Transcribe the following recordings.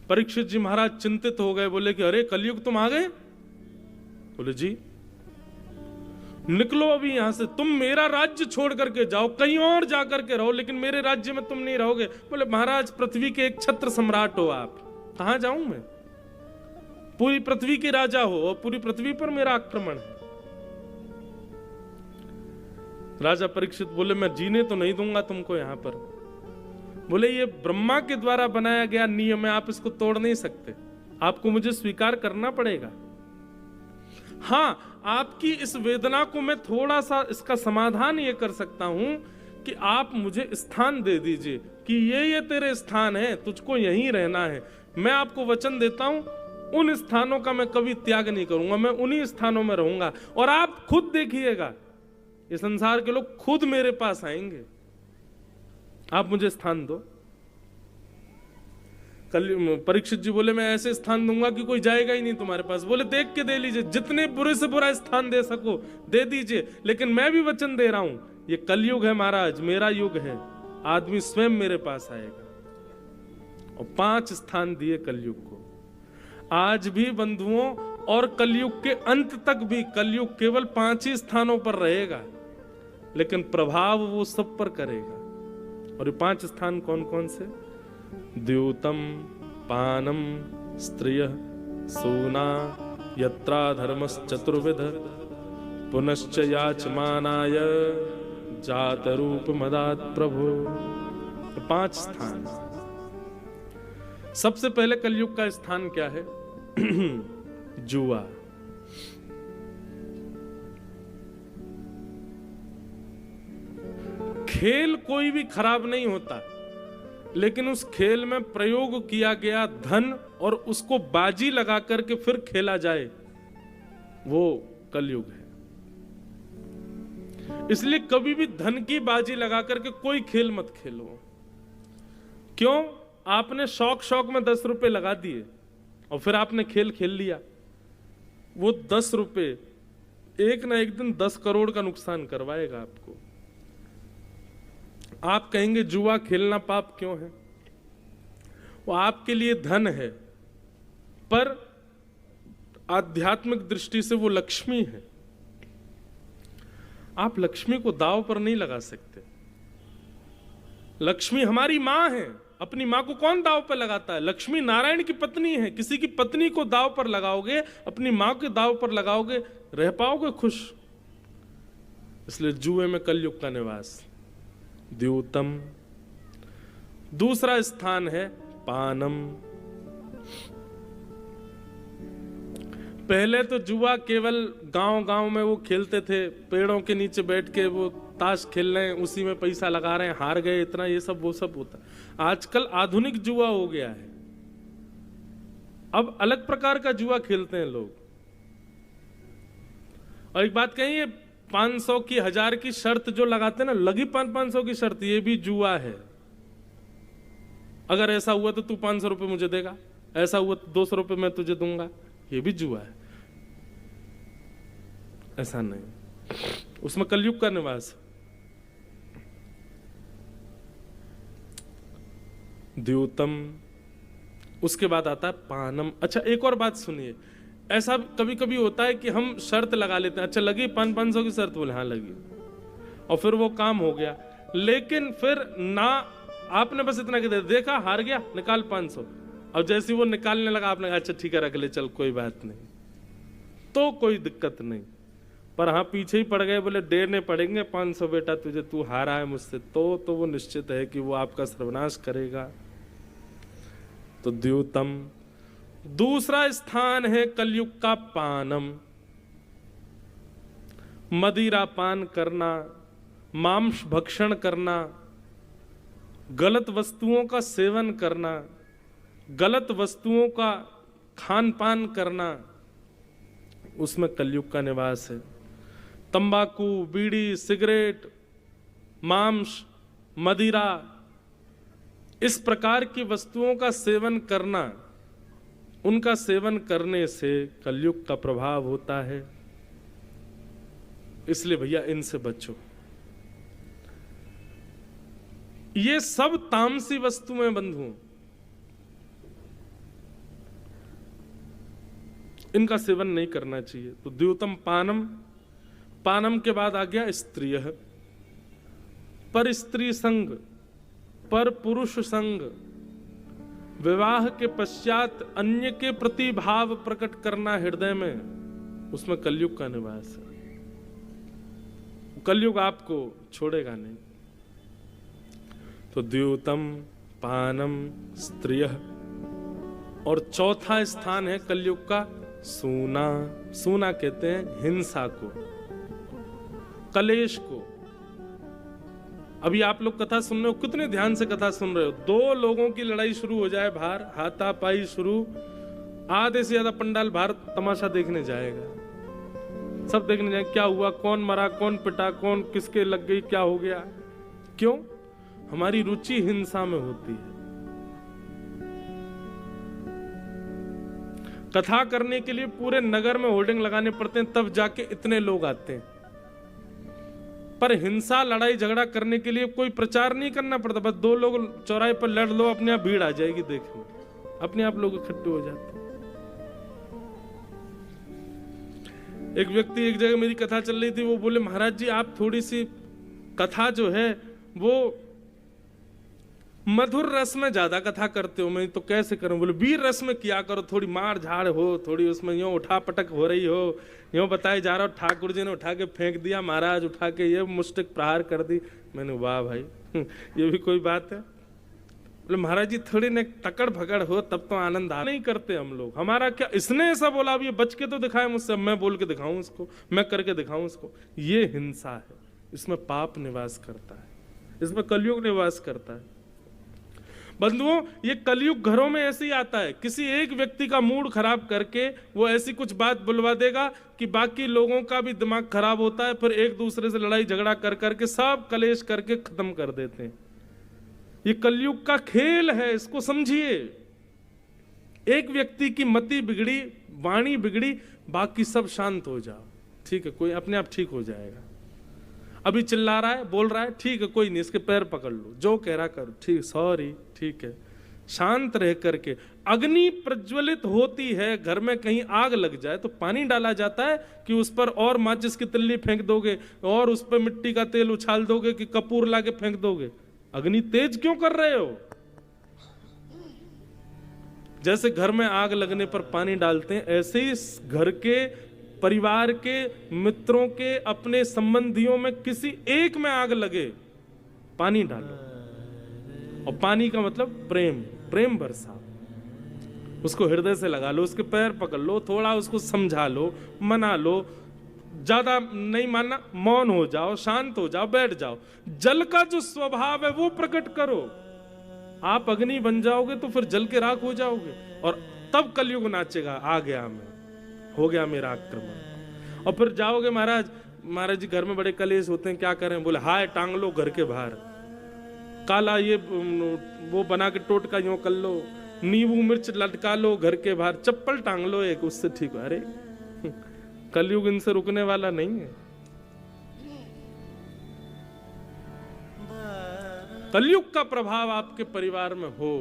परीक्षित जी महाराज चिंतित हो गए, बोले कि अरे कलयुग तुम आ गए? बोले जी निकलो अभी यहां से, तुम मेरा राज्य छोड़ करके जाओ, कहीं और जा करके रहो, लेकिन मेरे राज्य में तुम नहीं रहोगे। बोले महाराज पृथ्वी के एक छत्र सम्राट हो आप, कहां जाऊं मैं? पूरी पृथ्वी के राजा हो और पूरी पृथ्वी पर मेरा आक्रमण है। राजा परीक्षित बोले मैं जीने तो नहीं दूंगा तुमको यहां पर। बोले ये ब्रह्मा के द्वारा बनाया गया नियम है, आप इसको तोड़ नहीं सकते, आपको मुझे स्वीकार करना पड़ेगा। हां, आपकी इस वेदना को मैं थोड़ा सा इसका समाधान ये कर सकता हूं कि आप मुझे स्थान दे दीजिए कि ये तेरे स्थान है, तुझको यहीं रहना है। मैं आपको वचन देता हूं उन स्थानों का मैं कभी त्याग नहीं करूंगा, मैं उन्हीं स्थानों में रहूंगा और आप खुद देखिएगा ये संसार के लोग खुद मेरे पास आएंगे, आप मुझे स्थान दो। परीक्षित जी बोले मैं ऐसे स्थान दूंगा कि कोई जाएगा ही नहीं तुम्हारे पास। बोले देख के दे लीजिए, जितने बुरे से बुरा स्थान दे सको दे दीजिए, लेकिन मैं भी वचन दे रहा हूं ये कलयुग है महाराज, मेरा युग है, आदमी स्वयं मेरे पास आएगा। और 5 स्थान दिए कलयुग को। आज भी बंधुओं, और कलयुग के अंत तक भी कलयुग केवल 5 ही स्थानों पर रहेगा, लेकिन प्रभाव वो सब पर करेगा। और ये 5 स्थान कौन कौन से? द्यूतम, पानम, स्त्रियः, सूना, यत्रा धर्मश्चतुर्विध, पुनश्च याचमानाय जात रूप मदात प्रभु। 5 स्थान। सबसे पहले कलयुग का स्थान क्या है? जुआ। खेल कोई भी खराब नहीं होता, लेकिन उस खेल में प्रयोग किया गया धन और उसको बाजी लगा करके फिर खेला जाए, वो कलयुग है। इसलिए कभी भी धन की बाजी लगा करके कोई खेल मत खेलो। क्यों? आपने शौक में 10 रुपए लगा दिए और फिर आपने खेल खेल लिया, वो 10 रुपए एक ना एक दिन 10 करोड़ का नुकसान करवाएगा आपको। आप कहेंगे जुआ खेलना पाप क्यों है? वो आपके लिए धन है, पर आध्यात्मिक दृष्टि से वो लक्ष्मी है। आप लक्ष्मी को दांव पर नहीं लगा सकते। लक्ष्मी हमारी मां है, अपनी मां को कौन दांव पर लगाता है? लक्ष्मी नारायण की पत्नी है। किसी की पत्नी को दांव पर लगाओगे, अपनी मां के दांव पर लगाओगे, रह पाओगे खुश? इसलिए जुए में कलयुग का निवास। द्यूतम। दूसरा स्थान है पानम। पहले तो जुआ केवल गांव में वो खेलते थे, पेड़ों के नीचे बैठ के वो ताश खेल रहे हैं, उसी में पैसा लगा रहे हैं, हार गए इतना, ये सब वो सब होता। आजकल आधुनिक जुआ हो गया है, अब अलग प्रकार का जुआ खेलते हैं लोग। और एक बात कहिए, 500 की 1000 की शर्त जो लगाते हैं ना, लगी 500 की शर्त, ये भी जुआ है। अगर ऐसा हुआ तो तू 500 रुपए मुझे देगा, ऐसा हुआ तो 200 रुपए मैं तुझे दूंगा, ये भी जुआ है। ऐसा नहीं, उसमें कलयुग का निवास। द्यूतम। उसके बाद आता है पानम। अच्छा एक और बात सुनिए, ऐसा कभी कभी होता है कि हम शर्त लगा लेते हैं, अच्छा लगी 500 की शर्त, बोले हाँ लगी, और फिर वो काम हो गया, लेकिन फिर ना आपने बस इतना कह दिया, देखा हार गया, निकाल 500, और जैसे वो निकालने लगा आपने कहा अच्छा ठीक है रख ले, चल कोई बात नहीं, तो कोई दिक्कत नहीं। पर हाँ पीछे ही पड़ गए, बोले देने पड़ेंगे 500 बेटा तुझे, तू हारा है मुझसे, तो वो निश्चित है कि वो आपका सर्वनाश करेगा। तो द्यूतम। दूसरा स्थान है कलयुग का पानम। मदिरा पान करना, मांस भक्षण करना, गलत वस्तुओं का सेवन करना, गलत वस्तुओं का खान पान करना, उसमें कलयुग का निवास है। तंबाकू, बीड़ी, सिगरेट, मांस, मदिरा, इस प्रकार की वस्तुओं का सेवन करना, उनका सेवन करने से कलयुग का प्रभाव होता है। इसलिए भैया इनसे बचो। ये सब तामसी वस्तुएं बंधुओं, इनका सेवन नहीं करना चाहिए। तो द्योतम पानम, पानम के बाद आ गया स्त्रिय, पर स्त्री संग, पर पुरुष संग, विवाह के पश्चात अन्य के प्रति भाव प्रकट करना हृदय में, उसमें कलयुग का निवास है। कलयुग आपको छोड़ेगा नहीं। तो द्योतम पानम स्त्रिय, और चौथा स्थान है कलयुग का सूना। सूना कहते हैं हिंसा को, कलेश को। अभी आप लोग कथा सुन रहे हो, कितने ध्यान से कथा सुन रहे हो। दो लोगों की लड़ाई शुरू हो जाए बाहर, हाथापाई शुरू, आधे से ज्यादा पंडाल बाहर तमाशा देखने जाएगा, सब देखने जाएंगे क्या हुआ, कौन मरा, कौन पिटा, कौन किसके लग गई, क्या हो गया। क्यों? हमारी रुचि हिंसा में होती है। कथा करने के लिए पूरे नगर में होर्डिंग लगाने पड़ते हैं, तब जाके इतने लोग आते हैं। पर हिंसा, लड़ाई झगड़ा करने के लिए कोई प्रचार नहीं करना पड़ता, बस दो लोग चौराहे पर लड़ लो, अपने आप भीड़ आ जाएगी देखने, अपने आप लोग इकट्ठे हो जाते हैं। एक व्यक्ति एक जगह मेरी कथा चल रही थी, वो बोले महाराज जी आप थोड़ी सी कथा जो है वो मधुर रस में ज्यादा कथा करते हो। मैं तो कैसे करूं? बोले वीर रस में किया करो, थोड़ी मार झाड़ हो, थोड़ी उसमें यूं उठा पटक हो रही हो, यूं बताए जा रहा हो ठाकुर जी ने उठा के फेंक दिया, महाराज उठा के ये मुष्टिक प्रहार कर दी। मैंने वाह भाई ये भी कोई बात है? बोले महाराज जी थोड़ी न टकड़ भगड़ हो तब तो आनंद आ। नहीं करते हम लोग। हमारा क्या, इसने ऐसा बोला, अब ये बच के तो दिखाए मुझसे, मैं बोल के दिखाऊं उसको, मैं करके दिखाऊं उसको। ये हिंसा है, इसमें पाप निवास करता है, इसमें कलयुग निवास करता है। बंधुओं, ये कलयुग घरों में ऐसे ही आता है। किसी एक व्यक्ति का मूड खराब करके वो ऐसी कुछ बात बुलवा देगा कि बाकी लोगों का भी दिमाग खराब होता है, फिर एक दूसरे से लड़ाई झगड़ा कर करके सब कलेश करके खत्म कर देते हैं। ये कलयुग का खेल है, इसको समझिए। एक व्यक्ति की मति बिगड़ी, वाणी बिगड़ी, बाकी सब शांत हो जाओ, ठीक है, कोई अपने आप ठीक हो जाएगा। अभी चिल्ला रहा है, बोल रहा है, ठीक है, कोई नहीं, इसके पैर पकड़ लो, जो कह रहा करो, ठीक, सॉरी, ठीक है। शांत रह करके, अग्नि प्रज्वलित होती है, घर में कहीं आग लग जाए तो पानी डाला जाता है कि उस पर और माचिस की तिल्ली फेंक दोगे और उस पर मिट्टी का तेल उछाल दोगे कि कपूर लाके फेंक दोगे? अग्नि तेज क्यों कर रहे हो? जैसे घर में आग लगने पर पानी डालते हैं, ऐसे ही घर के, परिवार के, मित्रों के, अपने संबंधियों में किसी एक में आग लगे, पानी डालो। और पानी का मतलब प्रेम, प्रेम बरसाओ, उसको हृदय से लगा लो, उसके पैर पकड़ लो, थोड़ा उसको समझा लो, मना लो, ज्यादा नहीं मानना, मौन हो जाओ, शांत हो जाओ, बैठ जाओ। जल का जो स्वभाव है वो प्रकट करो। आप अग्नि बन जाओगे तो फिर जल के राख हो जाओगे, और तब कलयुग नाचेगा, आ गया मैं, हो गया मेरा आक्रमण। और फिर जाओगे महाराज जी घर में बड़े कलेश होते हैं, क्या करें? बोले हाय टांग लो घर के बाहर, काला ये वो बना के टोटका यूं कर लो, नींबू मिर्च लटका लो घर के बाहर, चप्पल टांग लो एक, उससे ठीक हो। अरे कलयुग इनसे रुकने वाला नहीं है। कलयुग का प्रभाव आपके परिवार में हो,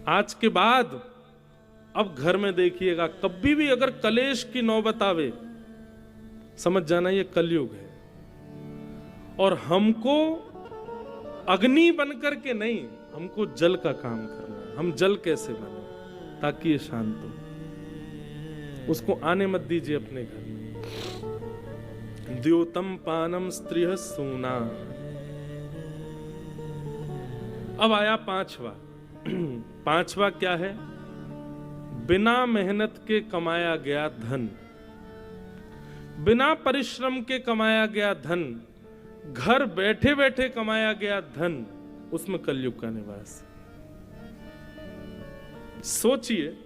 आज के बाद अब घर में देखिएगा, कभी भी अगर कलेश की नौबत आवे, समझ जाना ये कलयुग है। और हमको अग्नि बनकर के नहीं, हमको जल का काम करना है। हम जल कैसे बने ताकि ये शांत हो, उसको आने मत दीजिए अपने घर में। द्योतम पानम स्त्रिय सूना। अब आया पांचवा। पांचवा क्या है? बिना मेहनत के कमाया गया धन, बिना परिश्रम के कमाया गया धन, घर बैठे बैठे कमाया गया धन, उसमें कलयुग का निवास है। सोचिए,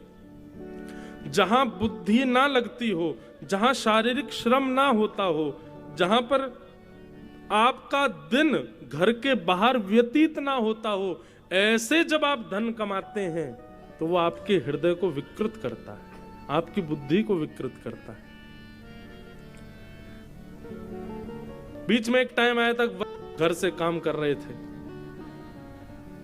जहां बुद्धि ना लगती हो, जहां शारीरिक श्रम ना होता हो, जहां पर आपका दिन घर के बाहर व्यतीत ना होता हो, ऐसे जब आप धन कमाते हैं तो वो आपके हृदय को विकृत करता है, आपकी बुद्धि को विकृत करता है। बीच में एक टाइम आया था, घर से काम कर रहे थे,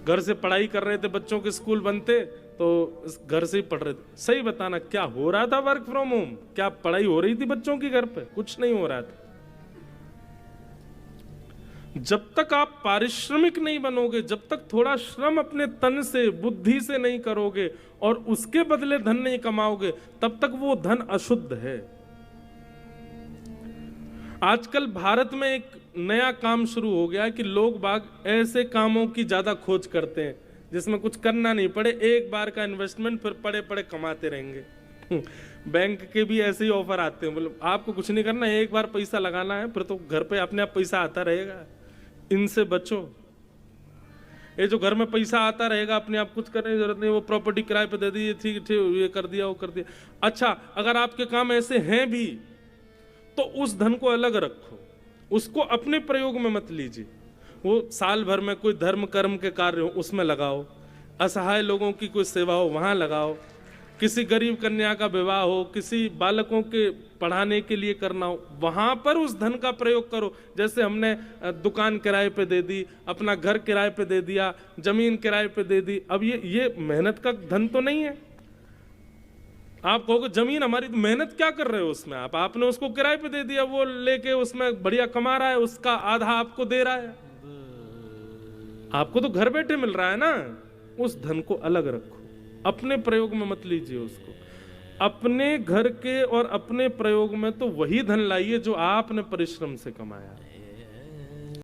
घर से पढ़ाई कर रहे थे, बच्चों के स्कूल बनते तो इस घर से ही पढ़ रहे थे। सही बताना, क्या हो रहा था वर्क फ्रॉम होम? क्या पढ़ाई हो रही थी बच्चों की घर पे? कुछ नहीं हो रहा था। जब तक आप पारिश्रमिक नहीं बनोगे, जब तक थोड़ा श्रम अपने तन से बुद्धि से नहीं करोगे और उसके बदले धन नहीं कमाओगे, तब तक वो धन अशुद्ध है। आजकल भारत में एक नया काम शुरू हो गया है कि लोग बाग ऐसे कामों की ज्यादा खोज करते हैं जिसमें कुछ करना नहीं पड़े, एक बार का इन्वेस्टमेंट, फिर पड़े पड़े कमाते रहेंगे। बैंक के भी ऐसे ही ऑफर आते हैं, बोलो आपको कुछ नहीं करना, एक बार पैसा लगाना है, फिर तो घर पे अपने आप पैसा आता रहेगा। इनसे बचो। ये जो घर में पैसा आता रहेगा अपने आप, कुछ करने की जरूरत नहीं, वो प्रॉपर्टी किराए पे दे दी, ठीक ठीक, ये कर दिया, वो कर दिया। अच्छा, अगर आपके काम ऐसे हैं भी तो उस धन को अलग रखो, उसको अपने प्रयोग में मत लीजिए। वो साल भर में कोई धर्म कर्म के कार्य हो उसमें लगाओ, असहाय लोगों की कोई सेवा हो वहां लगाओ, किसी गरीब कन्या का विवाह हो, किसी बालकों के पढ़ाने के लिए करना हो, वहां पर उस धन का प्रयोग करो। जैसे हमने दुकान किराए पे दे दी, अपना घर किराए पे दे दिया, जमीन किराए पे दे दी, अब ये मेहनत का धन तो नहीं है। आप कहोगे जमीन हमारी, तो मेहनत क्या कर रहे हो उसमें? आपने उसको किराए पे दे दिया, वो लेके उसमें बढ़िया कमा रहा है, उसका आधा आपको दे रहा है, आपको तो घर बैठे मिल रहा है ना। उस धन को अलग रखो, अपने प्रयोग में मत लीजिए उसको। अपने घर के और अपने प्रयोग में तो वही धन लाइए जो आपने परिश्रम से कमाया।